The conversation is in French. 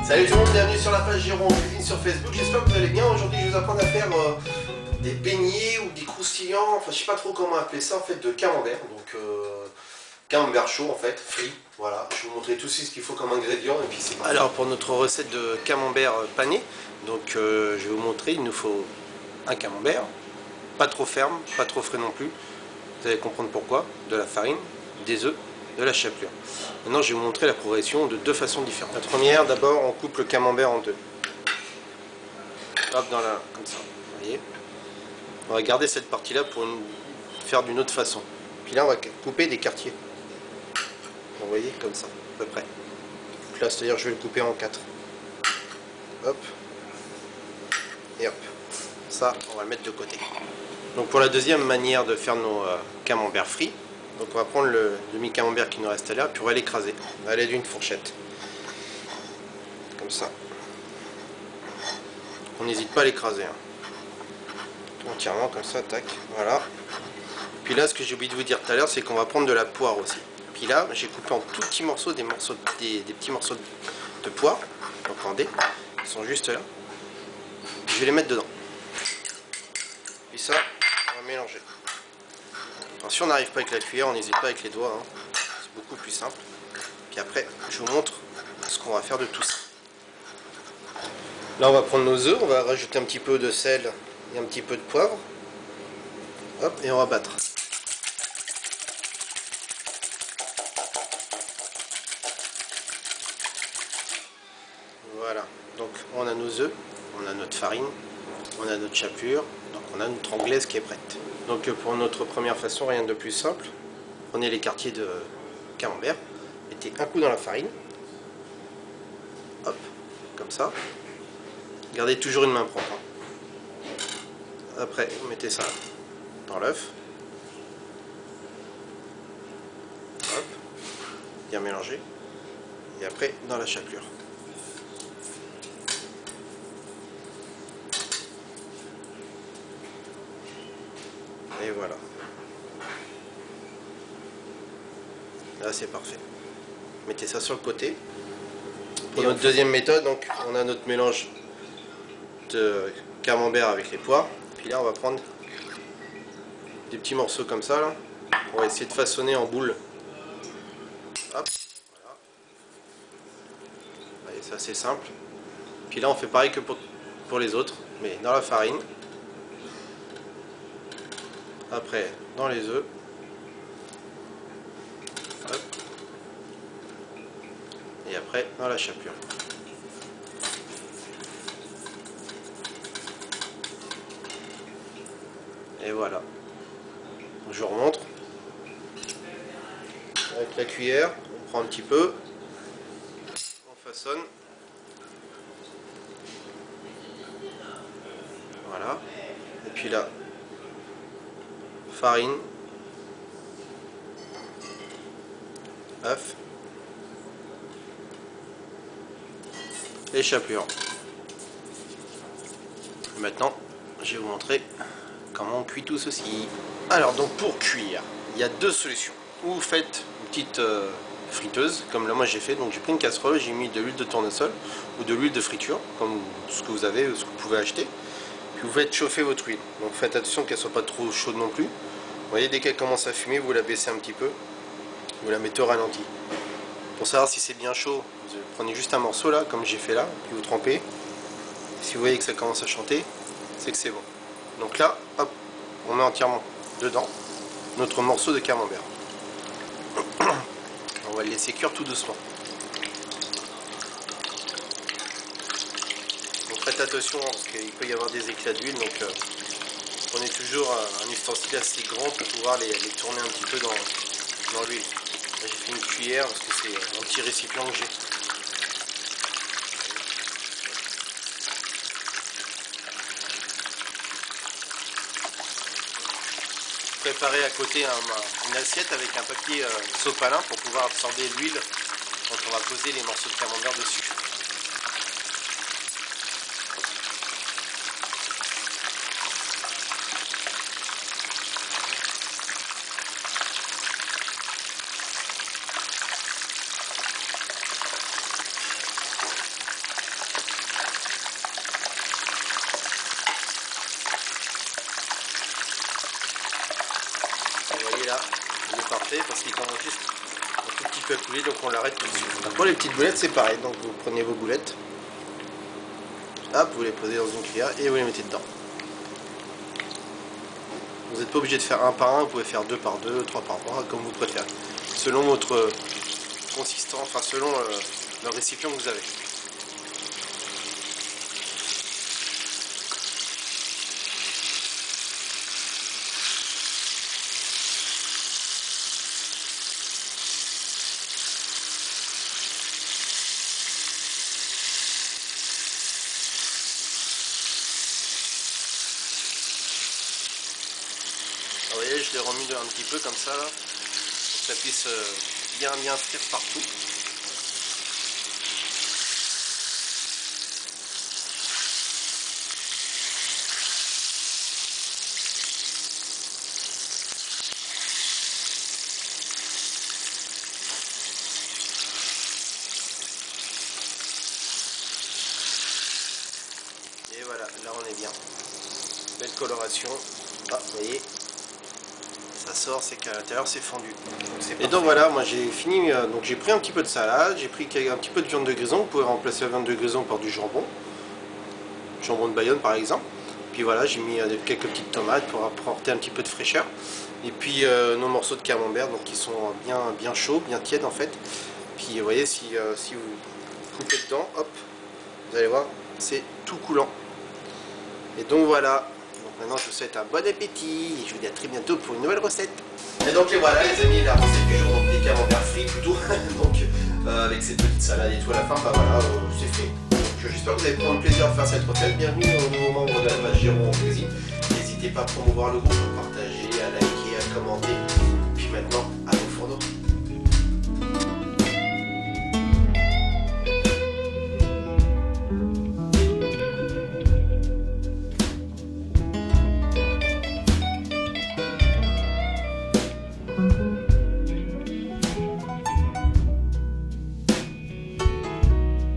Salut tout le monde, bienvenue sur la page Jérôme Cuisine sur Facebook, j'espère que vous allez bien. Aujourd'hui je vais vous apprendre à faire des beignets ou des croustillants, enfin je sais pas trop comment appeler ça en fait, de camembert. Donc camembert chaud en fait, frit, voilà. Je vais vous montrer tout ce qu'il faut comme ingrédient et puis c'est parti. Alors pour notre recette de camembert pané, donc je vais vous montrer, il nous faut un camembert, pas trop ferme, pas trop frais non plus. Vous allez comprendre pourquoi, de la farine, des œufs, de la chapelure. Maintenant je vais vous montrer la progression de deux façons différentes. La première, d'abord on coupe le camembert en deux. Hop, comme ça, vous voyez. On va garder cette partie là pour faire d'une autre façon. Puis là on va couper des quartiers. Vous voyez, comme ça, à peu près. Donc là c'est à dire je vais le couper en quatre. Hop. Et hop. Ça on va le mettre de côté. Donc pour la deuxième manière de faire nos camemberts frits, donc on va prendre le demi-camembert qui nous reste là, puis on va l'écraser à l'aide d'une fourchette. Comme ça. On n'hésite pas à l'écraser. Hein. Entièrement comme ça, tac, voilà. Puis là, ce que j'ai oublié de vous dire tout à l'heure, c'est qu'on va prendre de la poire aussi. Puis là, j'ai coupé en tout petits morceaux des petits morceaux de poire. Donc en dés, ils sont juste là. Je vais les mettre dedans. Puis ça, on va mélanger. Alors, si on n'arrive pas avec la cuillère, on n'hésite pas avec les doigts. Hein. C'est beaucoup plus simple. Puis après, je vous montre ce qu'on va faire de tout ça. Là, on va prendre nos œufs, on va rajouter un petit peu de sel et un petit peu de poivre. Hop, et on va battre. Voilà, donc on a nos œufs, on a notre farine, on a notre chapelure, donc on a notre anglaise qui est prête. Donc pour notre première façon, rien de plus simple. Prenez les quartiers de camembert, mettez un coup dans la farine. Hop, comme ça. Gardez toujours une main propre. Après, vous mettez ça dans l'œuf. Hop, bien mélangé. Et après, dans la chapelure. Et voilà. Là, c'est parfait. Mettez ça sur le côté. Pour notre deuxième méthode, donc, on a notre mélange de camembert avec les poires. Puis là on va prendre des petits morceaux comme ça là. On va essayer de façonner en boule. Hop, voilà. Allez, c'est assez simple. Puis là on fait pareil que pour les autres, mais dans la farine. Après dans les œufs. Hop. Et après dans la chapelure. Et voilà. Je vous remontre. Avec la cuillère, on prend un petit peu. On façonne. Voilà. Et puis là, farine. Œuf. Et chapelure. Maintenant, je vais vous montrer comment on cuit tout ceci. Alors donc pour cuire, il y a deux solutions. Ou vous faites une petite friteuse, comme là moi j'ai fait. Donc j'ai pris une casserole, j'ai mis de l'huile de tournesol ou de l'huile de friture, comme ce que vous avez, ce que vous pouvez acheter. Puis vous faites chauffer votre huile. Donc faites attention qu'elle soit pas trop chaude non plus. Vous voyez, dès qu'elle commence à fumer, vous la baissez un petit peu. Vous la mettez au ralenti. Pour savoir si c'est bien chaud, vous prenez juste un morceau là, comme j'ai fait là, puis vous trempez. Si vous voyez que ça commence à chanter, c'est que c'est bon. Donc là, hop, on met entièrement dedans notre morceau de camembert. On va le laisser cuire tout doucement. Donc faites attention parce qu'il peut y avoir des éclats d'huile, donc prenez toujours un ustensile assez grand pour pouvoir les tourner un petit peu dans l'huile. J'ai fait une cuillère parce que c'est un petit récipient que j'ai. Préparer à côté une assiette avec un papier sopalin pour pouvoir absorber l'huile quand on va poser les morceaux de camembert dessus. c'est parfait parce qu'il commence juste un tout petit peu à couler, donc on l'arrête tout de suite. Alors pour les petites boulettes, c'est pareil, donc vous prenez vos boulettes, hop, vous les posez dans une cuillère et vous les mettez dedans. Vous n'êtes pas obligé de faire un par un, vous pouvez faire 2 par 2, 3 par 3, comme vous préférez, selon votre consistance, enfin selon le récipient que vous avez. Vous voyez, je l'ai remis un petit peu comme ça là, pour que ça puisse bien frire partout. Et voilà, là on est bien. Belle coloration. Ah, vous voyez, ça sort, c'est qu'à l'intérieur c'est fondu. Et donc voilà, moi j'ai fini, donc j'ai pris un petit peu de salade, j'ai pris un petit peu de viande de grison. Vous pouvez remplacer la viande de grison par du jambon de Bayonne par exemple. Puis voilà, j'ai mis quelques petites tomates pour apporter un petit peu de fraîcheur. Et puis nos morceaux de camembert, donc qui sont bien chauds, bien tièdes en fait. Puis vous voyez, si vous coupez dedans, hop, vous allez voir, c'est tout coulant. Et donc voilà. Maintenant, je vous souhaite un bon appétit et je vous dis à très bientôt pour une nouvelle recette. Et donc les voilà les amis, la recette du jour, donc des camemberts frits plutôt, donc avec cette petite salade et tout à la fin, bah voilà, c'est fait. Donc j'espère que vous allez prendre plaisir à faire cette recette. Bienvenue aux nouveaux membres de la page Jérôme en cuisine. N'hésitez pas à promouvoir le groupe, à partager, à liker, à commenter. Puis maintenant, à vos fourneaux.